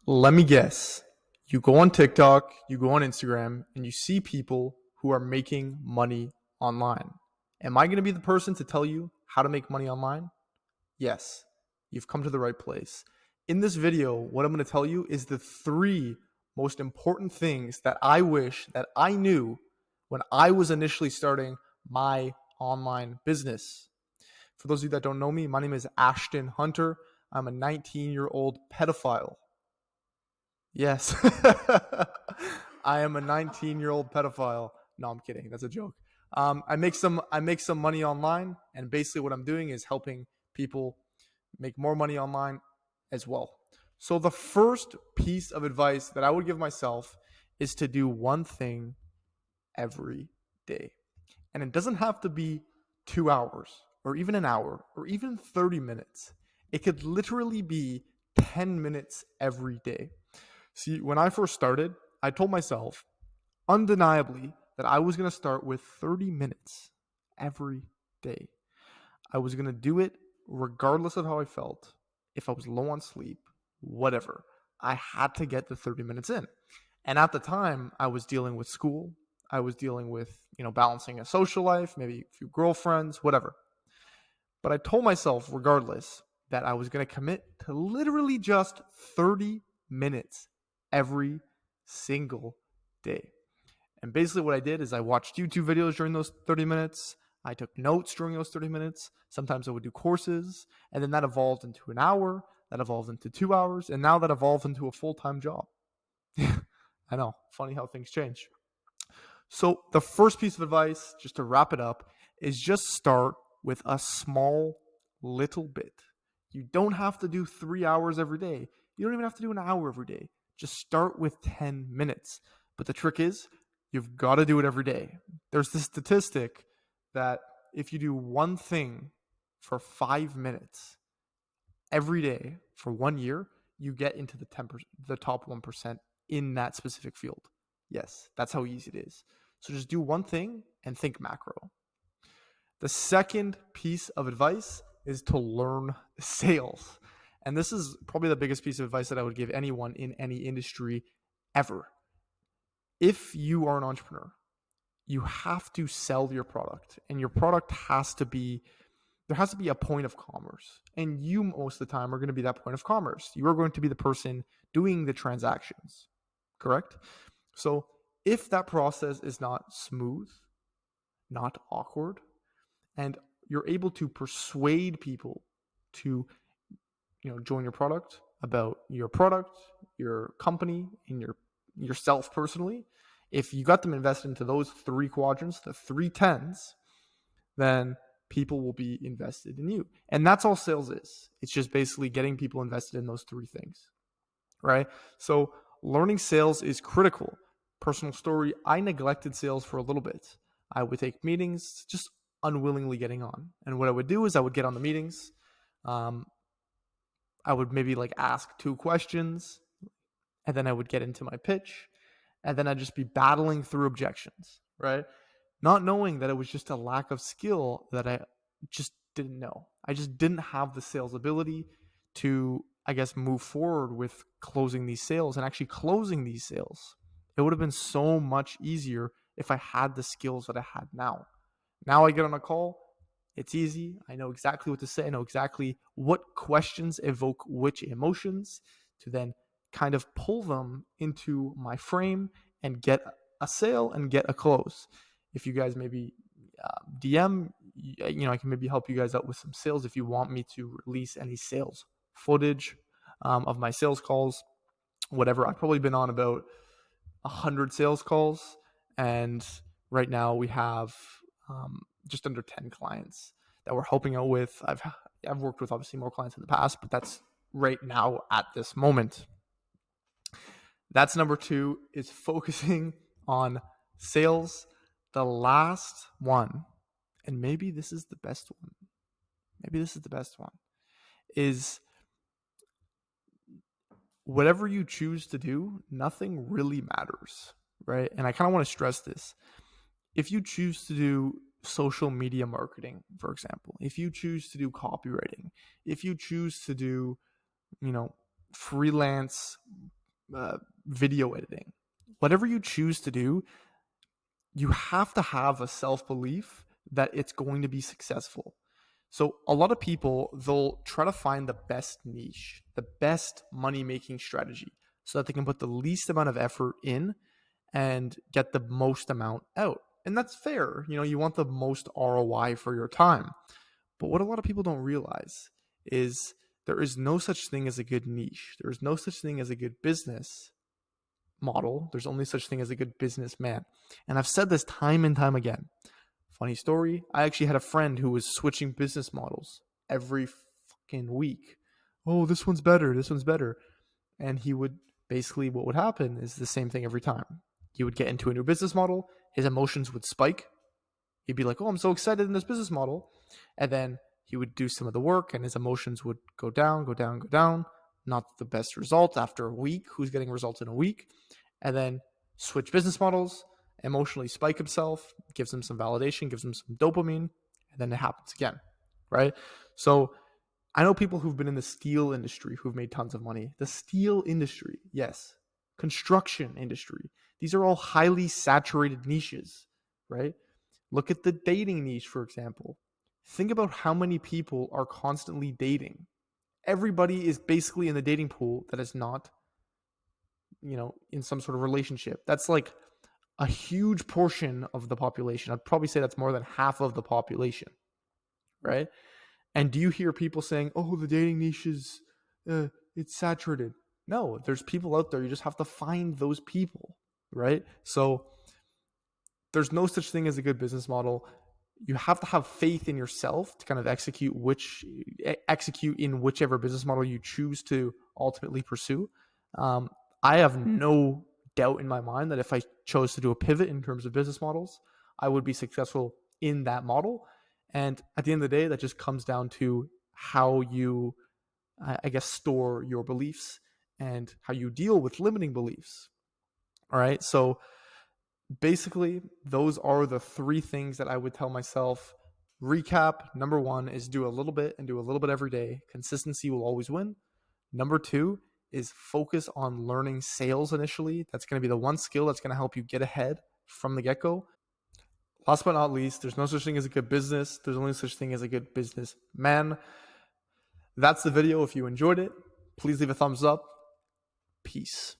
Let me guess. You go on TikTok, you go on Instagram, and you see people who are making money online. Am I going to be the person to tell you how to make money online? Yes, you've come to the right place. In this video, what I'm going to tell you is the three most important things that I wish that I knew when I was initially starting my online business. For those of you that don't know me, my name is Ashton Hunter. I'm a 19-year-old pedophile. Yes. I am a 19-year-old pedophile. No, I'm kidding. That's a joke. I make some money online, and basically what I'm doing is helping people make more money online as well. So the first piece of advice that I would give myself is to do one thing every day. And it doesn't have to be 2 hours or even an hour or even 30 minutes. It could literally be 10 minutes every day. See, when I first started, I told myself undeniably that I was going to start with 30 minutes every day. I was going to do it regardless of how I felt. If I was low on sleep, whatever. I had to get the 30 minutes in. And at the time, I was dealing with school. I was dealing with, balancing a social life, maybe a few girlfriends, whatever. But I told myself, regardless, that I was going to commit to literally just 30 minutes every single day. And basically what I did is I watched YouTube videos during those 30 minutes. I took notes during those 30 minutes. Sometimes I would do courses, and then that evolved into an hour, that evolved into 2 hours, and now that evolved into a full-time job. I know, funny how things change. So the first piece of advice, just to wrap it up, is just start with a small little bit. You don't have to do 3 hours every day. You don't even have to do an hour every day. Just start with 10 minutes. But the trick is, you've got to do it every day. There's this statistic that if you do one thing for 5 minutes every day for 1 year, you get into the top 1% in that specific field. Yes, that's how easy it is. So just do one thing and think macro. The second piece of advice is to learn sales. And this is probably the biggest piece of advice that I would give anyone in any industry ever. If you are an entrepreneur, you have to sell your product, and your product there has to be a point of commerce. And you, most of the time, are going to be that point of commerce. You are going to be the person doing the transactions, correct? So if that process is not smooth, not awkward, and you're able to persuade people to join your product, about your product, your company, and yourself personally, if you got them invested into those three quadrants, the three tens, then people will be invested in you. And that's all sales is. It's just basically getting people invested in those three things, right? So learning sales is critical. Personal story, I neglected sales for a little bit. I would take meetings, just unwillingly getting on. And what I would do is I would get on the meetings. I would maybe ask 2 questions, and then I would get into my pitch, and then I'd just be battling through objections, right? Not knowing that it was just a lack of skill that I just didn't know. I just didn't have the sales ability to, I guess, move forward with closing these sales and actually closing these sales. It would have been so much easier if I had the skills that I had now. Now I get on a call. It's easy. I know exactly what to say. I know exactly what questions evoke which emotions to then kind of pull them into my frame and get a sale and get a close. If you guys maybe DM, I can maybe help you guys out with some sales if you want me to release any sales footage of my sales calls, whatever. I've probably been on about 100 sales calls, and right now we have just under 10 clients that we're helping out with. I've worked with obviously more clients in the past, but that's right now at this moment. That's number 2, is focusing on sales. The last one, and maybe this is the best one, is whatever you choose to do, nothing really matters, right? And I kind of want to stress this. If you choose to do social media marketing, for example, if you choose to do copywriting, if you choose to do, freelance video editing. Whatever you choose to do, you have to have a self-belief that it's going to be successful. So a lot of people, they'll try to find the best niche, the best money-making strategy so that they can put the least amount of effort in and get the most amount out. And that's fair. You want the most ROI for your time. But what a lot of people don't realize is there is no such thing as a good niche. There is no such thing as a good business model. There's only such thing as a good businessman. And I've said this time and time again. Funny story, I actually had a friend who was switching business models every fucking week. Oh, this one's better. This one's better. And he would basically, what would happen is the same thing every time. He would get into a new business model. His emotions would spike. He'd be like, oh, I'm so excited in this business model. And then he would do some of the work and his emotions would go down, go down, go down. Not the best result after a week. Who's getting results in a week? And then switch business models, emotionally spike himself, gives him some validation, gives him some dopamine, and then it happens again, right? So I know people who've been in the steel industry who've made tons of money. The steel industry, yes. Construction industry. These are all highly saturated niches, right? Look at the dating niche, for example. Think about how many people are constantly dating. Everybody is basically in the dating pool that is not, in some sort of relationship. That's like a huge portion of the population. I'd probably say that's more than half of the population, right? And do you hear people saying, oh, the dating niche is, it's saturated? No, there's people out there. You just have to find those people, right? So there's no such thing as a good business model. You have to have faith in yourself to kind of execute in whichever business model you choose to ultimately pursue. I have no doubt in my mind that if I chose to do a pivot in terms of business models, I would be successful in that model. And at the end of the day, that just comes down to how you, I guess, store your beliefs and how you deal with limiting beliefs. All right. So basically, those are the three things that I would tell myself. Recap, number one is do a little bit and do a little bit every day. Consistency will always win. Number two is focus on learning sales initially. That's going to be the one skill that's going to help you get ahead from the get-go. Last but not least, there's no such thing as a good business. There's only such thing as a good businessman. That's the video. If you enjoyed it, please leave a thumbs up. Peace.